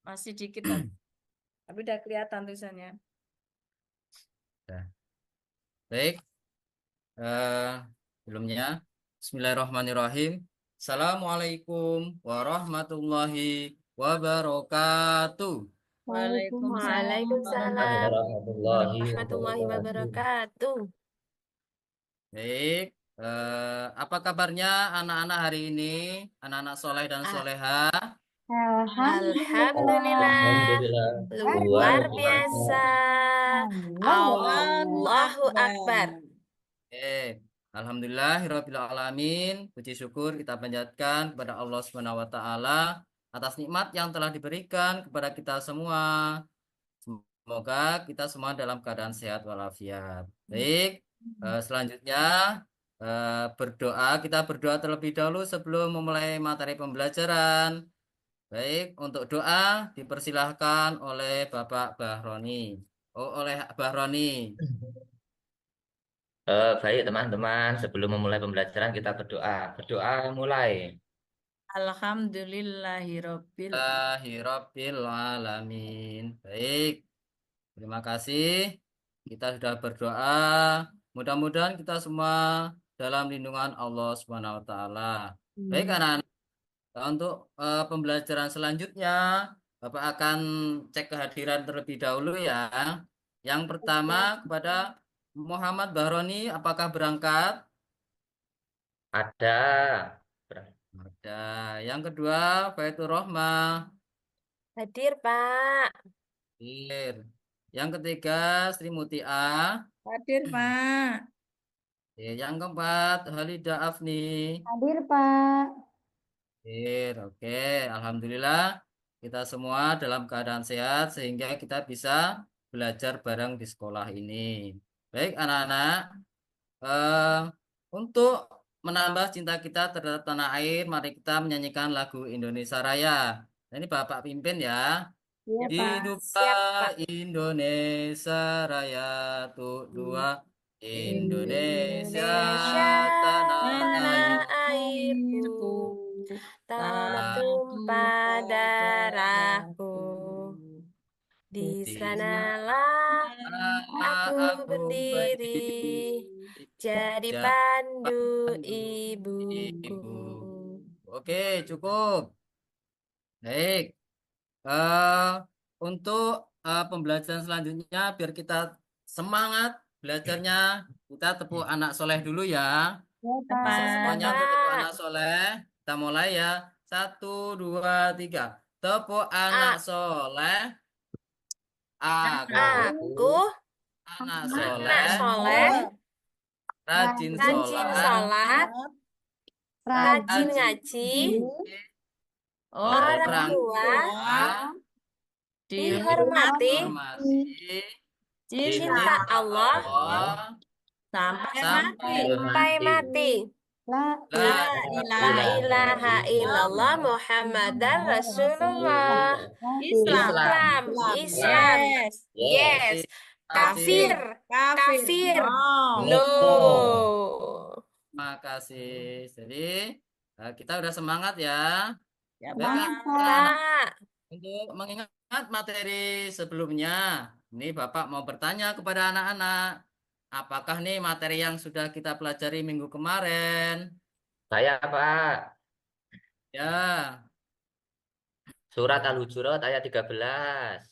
Masih dikit tapi udah kelihatan tulisannya. Nah, baik, eh, sebelumnya, Bismillahirrahmanirrahim. Assalamualaikum warahmatullahi wabarakatuh. Waalaikumsalam Waalaikumsalam Warahmatullahi warahmatullahi wabarakatuh. wabarakatuh. Baik, apa kabarnya anak-anak hari ini? Anak-anak soleh dan Ah, soleha. Alhamdulillah, Alhamdulillah, luar luar biasa. biasa. Allahu Allahu Akbar. Akbar. Alhamdulillahirabbil alamin. Puji syukur kita panjatkan kepada Allah Subhanahu wa taala atas nikmat yang telah diberikan kepada kita semua. Semoga kita semua dalam keadaan sehat walafiat. Baik, selanjutnya kita berdoa terlebih dahulu sebelum memulai materi pembelajaran. Baik, untuk doa dipersilahkan oleh Bapak Bahroni. Oh, oleh Bahroni. Baik teman-teman, sebelum memulai pembelajaran kita berdoa. Berdoa mulai. Alhamdulillahirabbil Alhamdulillahirabbil alamin. Baik, terima kasih. Kita sudah berdoa. Mudah-mudahan kita semua dalam lindungan Allah Subhanahu wa taala. Baik, anak-anak, untuk pembelajaran selanjutnya, Bapak akan cek kehadiran terlebih dahulu ya. Yang pertama kepada Muhammad Bahroni, apakah berangkat? Ada. Ada. Yang kedua, Faitur Rohmah. Hadir, Pak. Hadir. Yang ketiga, Sri Mutia. Hadir, Pak. Yang keempat, Halida Afni. Hadir, Pak. Hadir. Oke, Alhamdulillah kita semua dalam keadaan sehat sehingga kita bisa belajar bareng di sekolah ini. Baik, anak-anak, eh, untuk menambah cinta kita terhadap tanah air, mari kita menyanyikan lagu Indonesia Raya. Nah, ini Bapak pimpin ya. Iya, Pak. Siap, Hiduplah Pak. Indonesia Raya, tuh dua Indonesia Indonesia, tanah tanah air. airku, Airku, tanah tanah tumpah tumpah darahku. darahku. Di Di sanalah sana aku aku berdiri, berdiri, jadi pandu jangan ibuku. ibu. Oke, cukup. Baik. eh untuk pembelajaran selanjutnya, biar kita semangat belajarnya, kita tepuk anak soleh dulu ya. Iya, Apa? Siap, Semuanya untuk tepuk Pak. anak soleh. Kita mulai ya. Satu, dua, tiga. Tepuk anak A, soleh. Aku aku, anak anak soleh, soleh, rajin rajin sholat, sholat, rajin Rajin ngaji, orang orang Orang tua, tua tua dihormati, dihormati, cinta cinta Allah, Allah sampai mati. sampai mati. La La La La ilaha ilaha illallah illallah. Muhammadar ilaha Rasulullah. Islam. Islam, Islam. Islam, Yes. yes. kasih. Kafir, Kafir. kafir, No. no. Terima kasih. Jadi kita udah semangat ya. Ya, Baik, semangat, Pak. Pak. Pak, untuk mengingat materi sebelumnya, ini Bapak mau bertanya kepada anak-anak, apakah nih materi yang sudah kita pelajari minggu kemarin? Saya Pak. Ya, Surat Al-Hujurat ayat 13.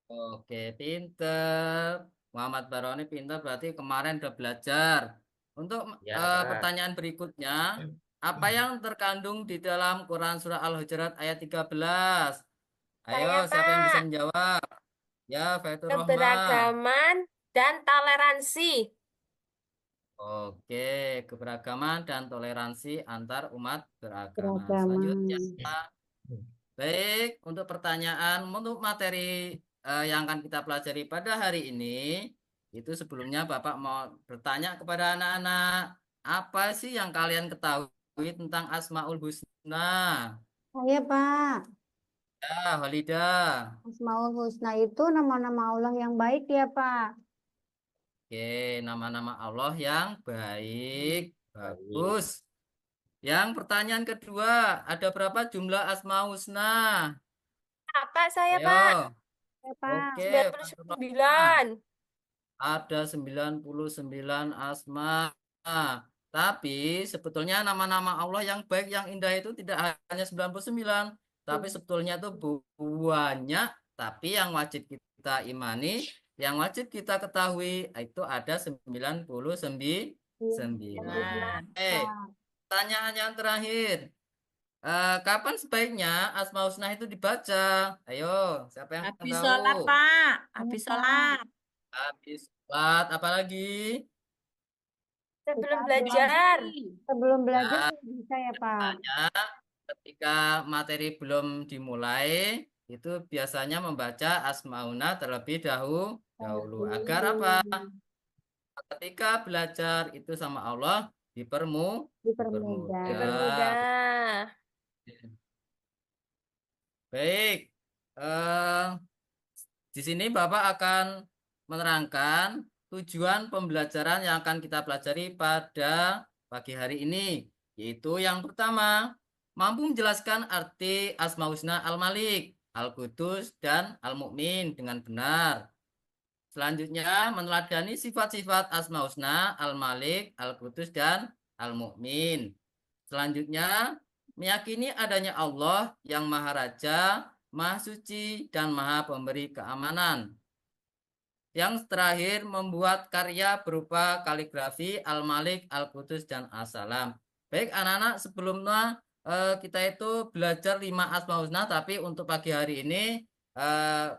oke, pinter. Muhammad Baroni pinter, berarti kemarin udah belajar. Untuk Ya Pak. pertanyaan berikutnya, apa yang terkandung di dalam Quran Surah Al-Hujurat ayat 13? Ayo, saya siapa yang bisa Pak. menjawab? Ya, Faitur Rohmah. Keberagaman dan toleransi. Oke, keberagaman dan toleransi antar umat beragama. Selanjutnya, Beragaman. baik, untuk pertanyaan, untuk materi yang akan kita pelajari pada hari ini, itu sebelumnya Bapak mau bertanya kepada anak-anak, apa sih yang kalian ketahui tentang Asmaul Husna? Saya, Pak. Ya, Holidah. Asmaul Husna itu nama-nama Allah yang baik ya, Pak. Oke, nama-nama Allah yang baik, Baik. bagus. Yang pertanyaan kedua, ada berapa jumlah Asma Husna? Apa saya Pak. Ayo. Ya, Pak. Oke, Pak Rahma. 99. Ada 99 asma. Tapi sebetulnya nama-nama Allah yang baik, yang indah itu tidak hanya 99. Tapi sebetulnya itu banyak. Tapi yang wajib kita imani, yang wajib kita ketahui, itu ada 99. Nah, Pertanyaan yang terakhir. Kapan sebaiknya Asmaul Husna itu dibaca? Ayo, siapa yang habis tahu? sholat, Pak. Habis Pak. sholat. Habis sholat, apalagi? Sebelum Kita belajar. Sebelum belajar Ya, bisa ya, Pak. biasanya ketika materi belum dimulai, itu biasanya membaca Asmauna terlebih dahulu. Agar apa? Ketika belajar itu sama Allah Dipermudah. Dipermudah. Baik, di sini Bapak akan menerangkan tujuan pembelajaran yang akan kita pelajari pada pagi hari ini, yaitu yang pertama, mampu menjelaskan arti Asmaul Husna Al-Malik, Al-Qudus, dan Al-Mu'min dengan benar. Selanjutnya, meneladani sifat-sifat Asmaul Husna Al-Malik, Al-Qudus, dan Al-Mu'min. Selanjutnya, meyakini adanya Allah yang Maha Raja, Maha Suci, dan Maha Pemberi Keamanan. Yang terakhir, membuat karya berupa kaligrafi Al-Malik, Al-Qudus, dan As-Salam. Baik anak-anak, sebelumnya kita itu belajar 5 Asmaul Husna, tapi untuk pagi hari ini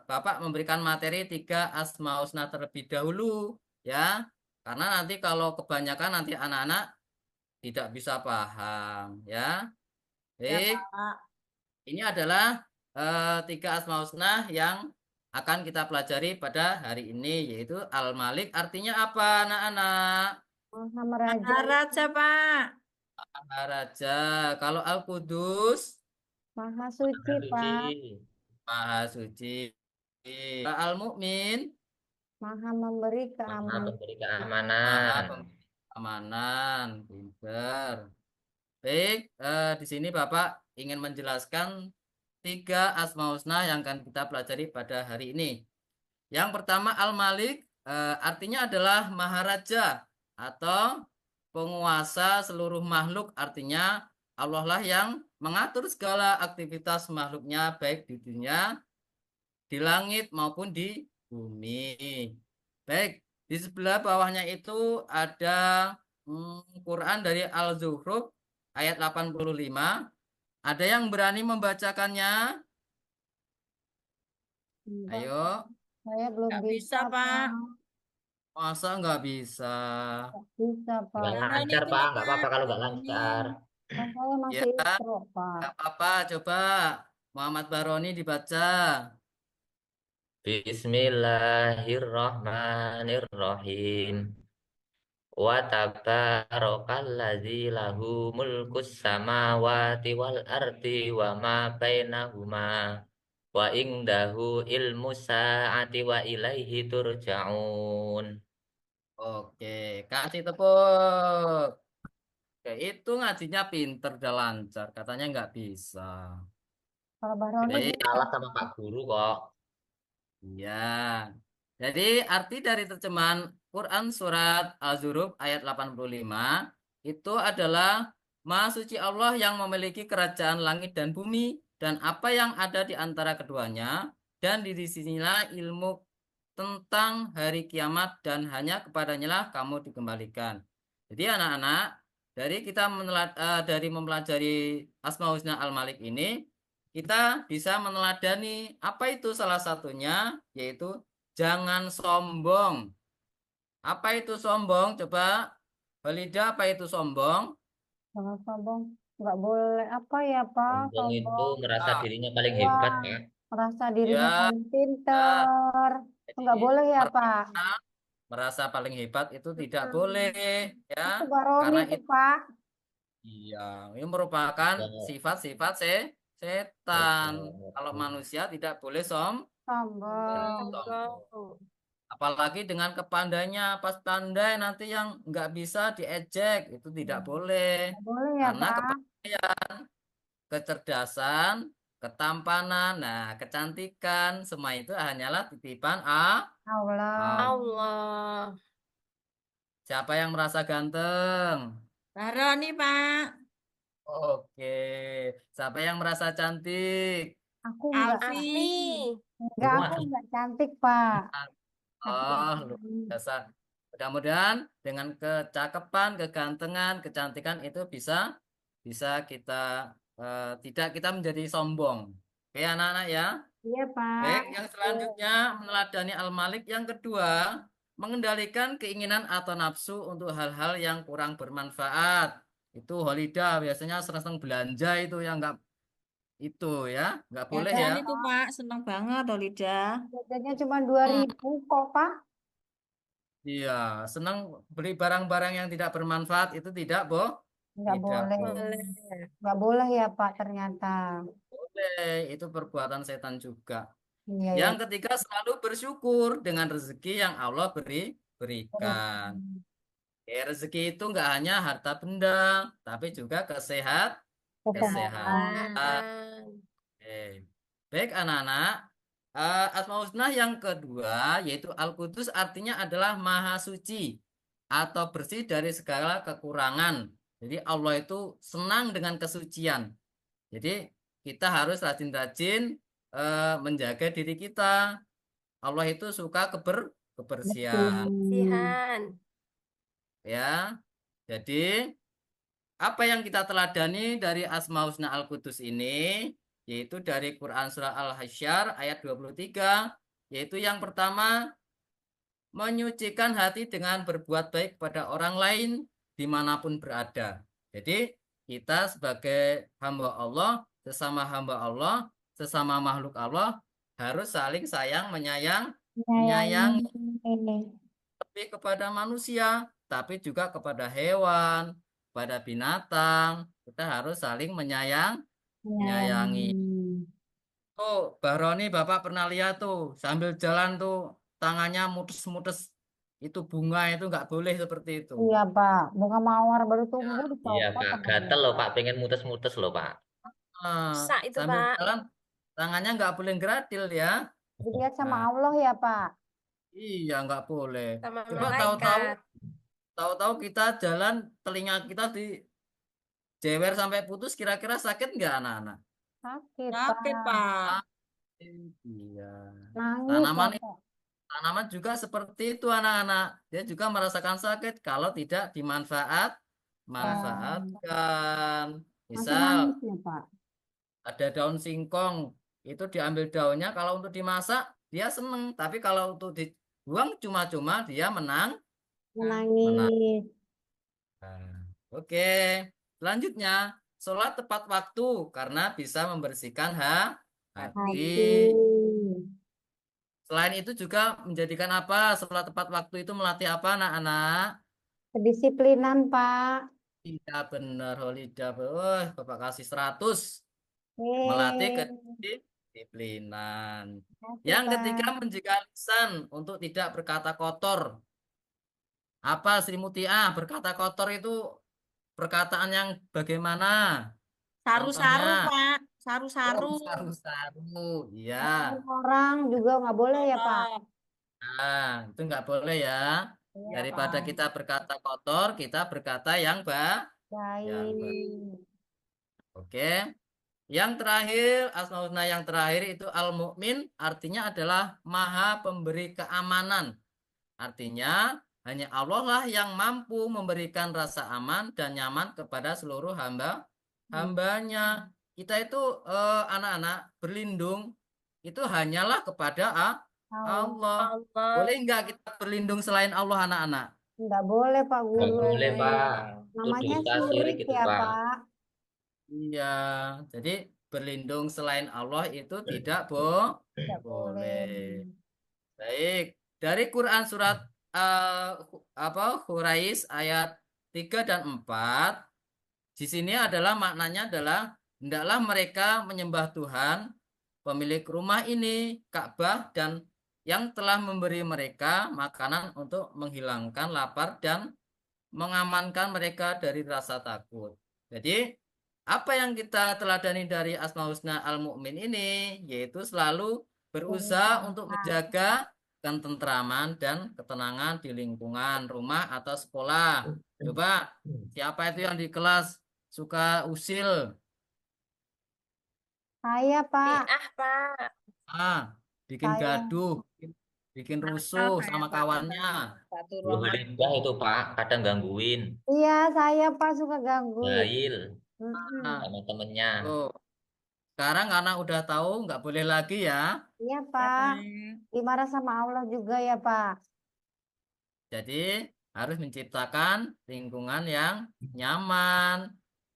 Bapak memberikan materi 3 Asmaul Husna terlebih dahulu, ya. Karena nanti kalau kebanyakan nanti anak-anak tidak bisa paham, ya. Ya, Baik, Pak. ini adalah 3 Asmaul Husna yang akan kita pelajari pada hari ini, yaitu Al-Malik artinya apa, anak-anak? Maha Meraja. Maha Raja, Pak. Maha Raja. Kalau Al-Qudus, Maha Suci, Pak. Maha Suci. Al-Mu'min, Maha Memberi Maha keamanan. Pemberi Maha keamanan. Pemberi Keamanan. Pinter. Baik, di sini Bapak ingin menjelaskan 3 Asmaul Husna yang akan kita pelajari pada hari ini. Yang pertama, Al-Malik artinya adalah Maharaja atau penguasa seluruh makhluk, artinya Allah lah yang mengatur segala aktivitas makhluknya baik di dunia, di langit maupun di bumi. Baik, di sebelah bawahnya itu ada Quran dari Al-Zukhruf ayat 85. Ada yang berani membacakannya? Ayo. Saya belum Nggak bisa, bisa, Pak. Masa nggak bisa? Bisa, Pak. Nggak Jangan lancar, itu, Pak. Nggak apa-apa Pak. kalau nggak Ini. lancar. Kan saya Ya, masih intro, Pak. nggak apa-apa. Coba Muhammad Baroni dibaca. Bismillahirrahmanirrahim. Wa tabarakalladzi lahu mulkus samawati wal ardi wa ma bainahuma wa indahu ilmu sa'ati wa ilaihi turja'un. Oke, kasih tepuk. Oke, itu ngajinya pinter dan lancar. Katanya nggak bisa. Kalau Baroni Baik, Kalah sama Pak Guru kok. iya. Jadi arti dari terjemahan Quran surat Az-Zukhruf ayat 85 itu adalah Maha Suci Allah yang memiliki kerajaan langit dan bumi dan apa yang ada di antara keduanya, dan di sinilah ilmu tentang hari kiamat dan hanya kepadanya lah kamu dikembalikan. Jadi anak-anak, dari mempelajari Asmaul Husna Al-Malik ini, kita bisa meneladani apa itu salah satunya, yaitu jangan sombong. Apa itu sombong? Coba Walida, apa itu sombong? jangan sombong. Nggak boleh apa ya, Pak? Sombong itu Sombong. merasa Ah, dirinya paling Wah. hebat, Pak. Merasa dirinya Ya, paling pinter. jadi Nggak boleh ya, Pak? merasa paling hebat itu tidak boleh, ya, Itu Baroni karena itu, itu Pak. iya, ini merupakan Ya, sifat-sifat setan. Kalau manusia tidak boleh Sombong. sombong. Apalagi dengan kepandainya, pas pandai nanti yang nggak bisa diejek, itu tidak boleh. Nggak boleh ya, Karena Pak. kecerdasan ketampanan, nah kecantikan, semua itu hanyalah titipan Allah. Allah. Siapa yang merasa ganteng? Baroni, Pak. Oke. Siapa yang merasa cantik? Aku Alfi. enggak, aku Wah, enggak cantik, Pak. Tapi Oh, luar biasa. Mudah-mudahan dengan kecakapan, kegantengan, kecantikan itu bisa bisa kita tidak kita menjadi sombong. Oke, anak-anak ya. iya, Pak. Baik, yang selanjutnya meneladani Al-Malik. Yang kedua, mengendalikan keinginan atau nafsu untuk hal-hal yang kurang bermanfaat. Itu Holidah biasanya senang belanja itu yang enggak itu ya, nggak boleh ya. Dan itu, Pak. Senang banget, Olida. Jajannya cuma 2.000 kok, Pak. Iya, senang beli barang-barang yang tidak bermanfaat itu tidak, Enggak tidak boleh. Boleh. Enggak boleh ya, Pak, ternyata. boleh. Itu perbuatan setan juga. Iya, ya. Yang ketiga, selalu bersyukur dengan rezeki yang Allah berikan. Rezeki itu nggak hanya harta benda, tapi juga kesehatan. Kesehatan. Oke. Baik anak-anak, Asmaul Husna yang kedua yaitu Al-Qudus artinya adalah Maha Suci atau bersih dari segala kekurangan. Jadi Allah itu senang dengan kesucian. Jadi kita harus rajin-rajin menjaga diri kita. Allah itu suka kebersihan, Betul. Sihan. ya. Jadi apa yang kita teladani dari Asmaul Husna Al-Qudus ini yaitu dari Quran surah Al-Hasyr ayat 23, yaitu yang pertama menyucikan hati dengan berbuat baik kepada orang lain dimanapun berada. Jadi kita sebagai hamba Allah, sesama makhluk Allah harus saling sayang menyayangi Menyayangi. lebih kepada manusia, tapi juga kepada hewan, kepada binatang. Kita harus saling menyayangi. Tuh, Bahroni Bapak pernah lihat tuh sambil jalan tuh tangannya mutes-mutes itu bunga itu nggak boleh seperti itu. Iya, Pak. Bunga mawar baru Ya, tumbuh iya dicopot Pak, sama dia, gatel loh Pak. Pak, pengen mutes-mutes loh Pak. ah, Bisa itu, sambil Pak. jalan tangannya nggak boleh gratil ya. Dilihat sama Nah, Allah ya, Pak. iya nggak boleh. Sama Coba tahu-tahu malaikat. tahu-tahu kita jalan telinga kita di jewer sampai putus kira-kira sakit nggak anak-anak? Sakit, Sakit, Pak. Pak. Iya. Nangis, Tanaman Pak. Tanaman juga seperti itu anak-anak. Dia juga merasakan sakit kalau tidak manfaatkan. Masih Misal nangis ya, Pak. ada daun singkong, itu diambil daunnya kalau untuk dimasak dia seneng, tapi kalau untuk dibuang cuma-cuma dia menang. Menangis. Nah, oke. Selanjutnya, sholat tepat waktu karena bisa membersihkan hati. Hati. Selain itu juga menjadikan apa? Sholat tepat waktu itu melatih apa anak-anak? Kedisiplinan, Pak. Iya benar, Holida. Oh, Bapak kasih 100. Melatih Yeay. kedisiplinan. Makasih, Yang ketiga, Pak. menjaga lisan untuk tidak berkata kotor. Apa Sri Mutia? Berkata kotor itu perkataan yang bagaimana? Saru-saru, Contohnya, Pak. oh, Saru-saru. saru-saru. Iya. Ngomongin orang juga nggak boleh ya, Pak. Nah, itu nggak boleh ya. Iya, Daripada Pak. kita berkata kotor, kita berkata yang yang baik. Baik. Oke. Yang terakhir, Asmaul Husna yang terakhir itu Al-Mu'min, artinya adalah Maha Pemberi Keamanan. Artinya, hanya Allah lah yang mampu memberikan rasa aman dan nyaman kepada seluruh hambanya. Kita itu anak-anak berlindung itu hanyalah kepada Allah. Allah. Boleh nggak kita berlindung selain Allah anak-anak? Nggak boleh, Pak Nggak Guru. boleh Pak, itu Namanya dosa syirik syirik itu ya, Pak. Pak. Iya, jadi berlindung selain Allah itu tidak Nggak boleh. boleh. Baik, dari Quran surat Quraisy ayat 3 dan 4, di sini adalah maknanya adalah hendaklah mereka menyembah Tuhan, pemilik rumah ini, Ka'bah dan yang telah memberi mereka makanan untuk menghilangkan lapar dan mengamankan mereka dari rasa takut. Jadi apa yang kita teladani dari Asmaul Husna Al-Mu'min ini, yaitu selalu berusaha untuk menjaga ketentraman dan ketenangan di lingkungan rumah atau sekolah. Coba, siapa itu yang di kelas suka usil? Saya, Pak. Pak. Ah, bikin Saya. gaduh, bikin Nakal rusuh kayak sama Pak kawannya. Fatur Bu Rahman. Halidah itu Pak, kadang gangguin. Iya, saya, Pak, suka gangguin. Jahil Nah, sama temennya. tuh. Sekarang karena udah tahu nggak boleh lagi ya. Iya, Ya, Pak. Pak. Dimarah sama Allah juga ya, Pak. Jadi harus menciptakan lingkungan yang nyaman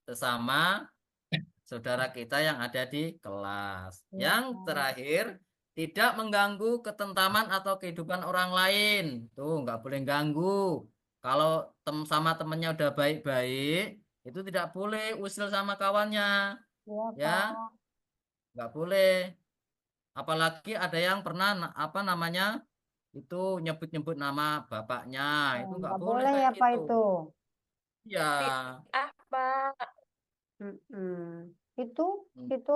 sesama saudara kita yang ada di kelas. Iya, Yang Pak. terakhir, tidak mengganggu ketentraman atau kehidupan orang lain. Tuh, nggak boleh ganggu. Kalau sama temennya udah baik-baik, itu tidak boleh usil sama kawannya. Iya, Ya, Pak. nggak boleh. Apalagi ada yang pernah apa namanya itu nyebut-nyebut nama bapaknya, itu nggak Nggak boleh boleh kayak ya, Pak, gitu. itu. Ya. Pak. Mm-mm. Itu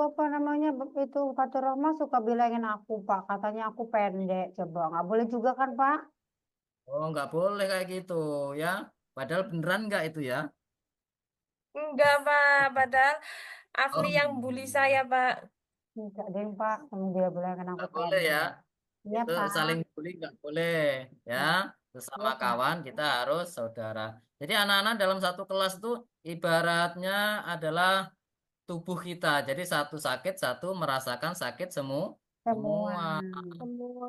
apa namanya? Itu Fatur Rahman suka bilangin aku, Pak. Katanya aku pendek. Coba, nggak boleh juga kan, Pak? Oh, nggak boleh kayak gitu ya. Padahal beneran nggak itu ya? Enggak, Pak. Padahal Afli Oh, yang bully saya, Pak. Enggak deh, Pak. Kamu dia bilangin aku nggak boleh ya. pendek. Iya, Itu Pak. saling bully nggak boleh ya. Iya, Sesama Pak. kawan kita harus saudara. Jadi anak-anak dalam satu kelas itu ibaratnya adalah tubuh kita. Jadi satu sakit, satu merasakan sakit Semua. semua. Semua.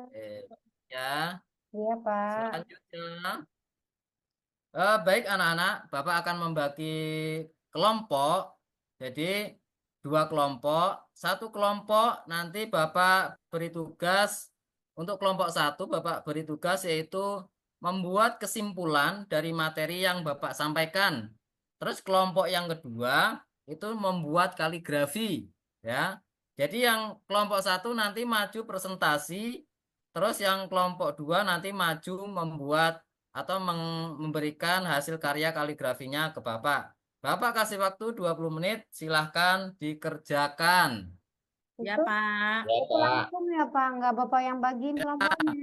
Ya, Iya, Pak. selanjutnya. Baik anak-anak, Bapak akan membagi kelompok. Jadi dua kelompok, satu kelompok nanti Bapak beri tugas untuk kelompok satu Bapak beri tugas yaitu membuat kesimpulan dari materi yang Bapak sampaikan. Terus kelompok yang kedua itu membuat kaligrafi, ya. Jadi yang kelompok satu nanti maju presentasi, terus yang kelompok dua nanti maju membuat atau memberikan hasil karya kaligrafinya ke Bapak. Bapak kasih waktu 20 menit, silahkan dikerjakan. Ya, Itu, Pak. Ya itu Pak, langsung ya, Pak. Nggak Bapak yang bagiin kelompoknya.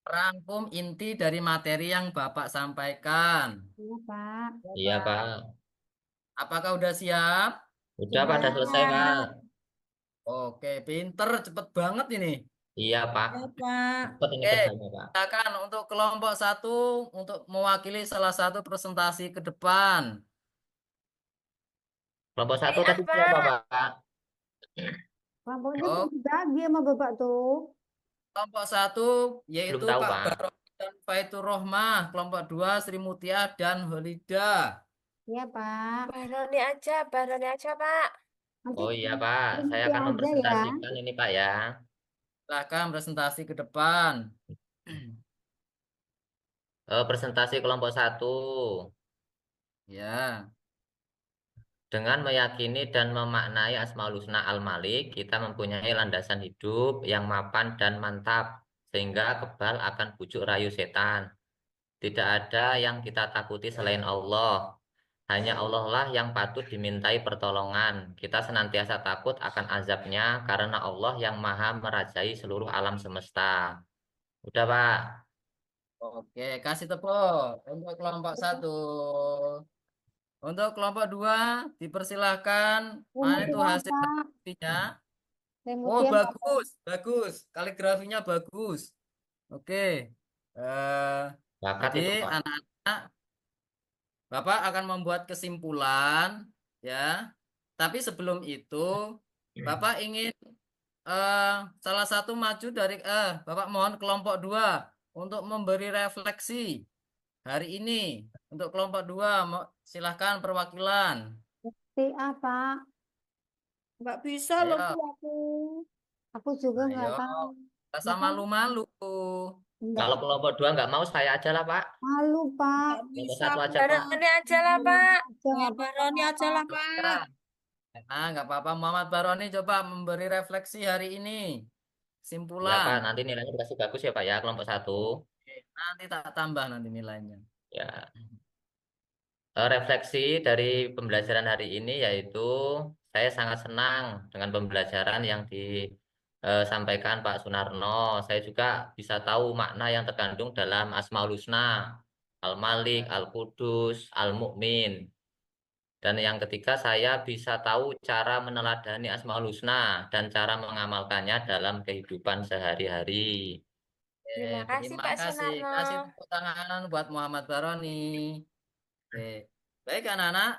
Rangkum inti dari materi yang Bapak sampaikan. Iya, Pak. Ya, iya Pak. Pak. Apakah udah siap? Udah Pak, udah selesai Pak. Sudah. Oke, pinter, cepet banget ini. Iya Pak. Ya, Pak. Cepet ini Oke, kerjanya Pak. silakan untuk kelompok satu untuk mewakili salah satu presentasi ke depan. Kelompok satu Ah, tadi siapa Pak. Pak? Kelompoknya belum Oh, dibagi sama Bapak tuh. kelompok satu Belum yaitu tahu Pak Pak. Barok dan Faitur Rohmah. Kelompok dua Sri Mutia dan Holida. Iya, Pak. Baroni aja, Pak. Nanti Oh iya Pak, saya berhenti akan aja ya. mempresentasikan ini Pak ya. Silahkan presentasi ke depan. Presentasi kelompok satu. Ya, Dengan meyakini dan memaknai Asmaul Husna Al-Malik, kita mempunyai landasan hidup yang mapan dan mantap, sehingga kebal akan bujuk rayu setan. Tidak ada yang kita takuti selain Allah. Hanya Allah lah yang patut dimintai pertolongan. Kita senantiasa takut akan azabnya karena Allah yang maha merajai seluruh alam semesta. Udah, Pak. oke. Kasih tepuk untuk kelompok satu. Untuk kelompok dua, dipersilahkan. Mana itu Mutia, hasil Pak. kaligrafinya? Oh, Mutia, Pak. bagus, bagus. Kaligrafinya bagus. Oke. Eh, Bakat jadi itu, Pak. anak-anak, Bapak akan membuat kesimpulan, ya. Tapi sebelum itu, Bapak ingin salah satu maju dari Bapak mohon kelompok dua untuk memberi refleksi hari ini. Untuk kelompok dua, silahkan perwakilan. Si apa? Nggak bisa loh, Bu, Ayo, aku. Aku juga nggak ayo. tahu. Rasa Bapak malu-malu. enggak Kalau kelompok dua nggak mau, saya aja lah, Pak. malu, Pak. Nggak Kelompok bisa satu aku, aja, Pak. Pak. Baroni aja lah, Pak. Muhammad Coba Baroni aja lah, Pak. Pak. Nggak apa-apa. Muhammad Baroni coba memberi refleksi hari ini. Ya, Simpulan. Pak. Nanti nilainya dikasih bagus ya, Pak ya, kelompok satu. Oke, nanti tak tambah nanti nilainya. Ya. Refleksi dari pembelajaran hari ini yaitu saya sangat senang dengan pembelajaran yang disampaikan Pak Sunarno. Saya juga bisa tahu makna yang terkandung dalam Asmaul Husna, Al-Malik, Al-Qudus, Al-Mu'min. Dan yang ketiga, saya bisa tahu cara meneladani Asmaul Husna dan cara mengamalkannya dalam kehidupan sehari-hari. Terima kasih Terima Pak kasih. Sunarno. Kasih tepuk tangan buat Muhammad Baroni. Oke. Baik anak-anak,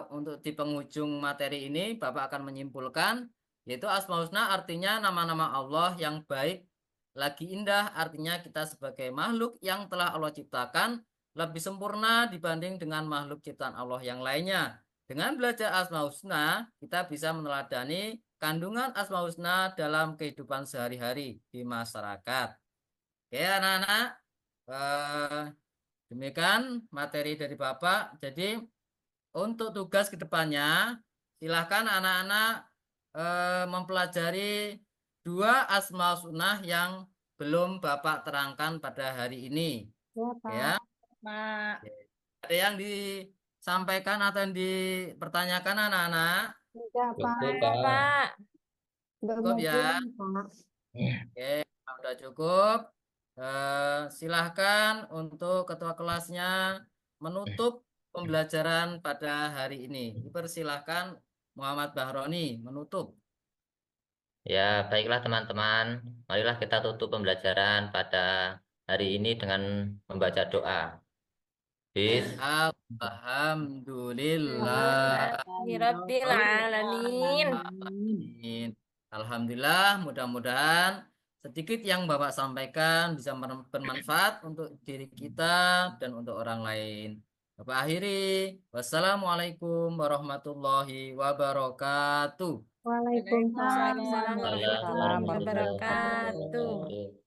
untuk di penghujung materi ini Bapak akan menyimpulkan yaitu Asmaul Husna artinya nama-nama Allah yang baik lagi indah, artinya kita sebagai makhluk yang telah Allah ciptakan lebih sempurna dibanding dengan makhluk ciptaan Allah yang lainnya. Dengan belajar Asmaul Husna, kita bisa meneladani kandungan Asmaul Husna dalam kehidupan sehari-hari di masyarakat. Oke anak-anak, eh, demikian materi dari Bapak. Jadi untuk tugas kedepannya, silahkan anak-anak mempelajari dua Asmaul Husna yang belum Bapak terangkan pada hari ini. Ya, Pak. Ya, Mak. ada yang disampaikan atau yang dipertanyakan anak-anak? Tidak, Pak. Cukup, Ya, Pak. Pak. Udah Cukup mau ya. pulang, Pak. Oke, kalau udah cukup. Silahkan untuk ketua kelasnya menutup pembelajaran pada hari ini. Dipersilahkan Muhammad Bahroni menutup. Ya, baiklah teman-teman. Marilah kita tutup pembelajaran pada hari ini dengan membaca doa. Bis. Alhamdulillah. Rabbil alamin. Amin. Alhamdulillah, mudah-mudahan sedikit yang Bapak sampaikan bisa bermanfaat untuk diri kita dan untuk orang lain. Bapak akhiri. Wassalamualaikum warahmatullahi wabarakatuh. Waalaikumsalam Waalaikumsalam warahmatullahi warahmatullahi wabarakatuh. wabarakatuh. wabarakatuh.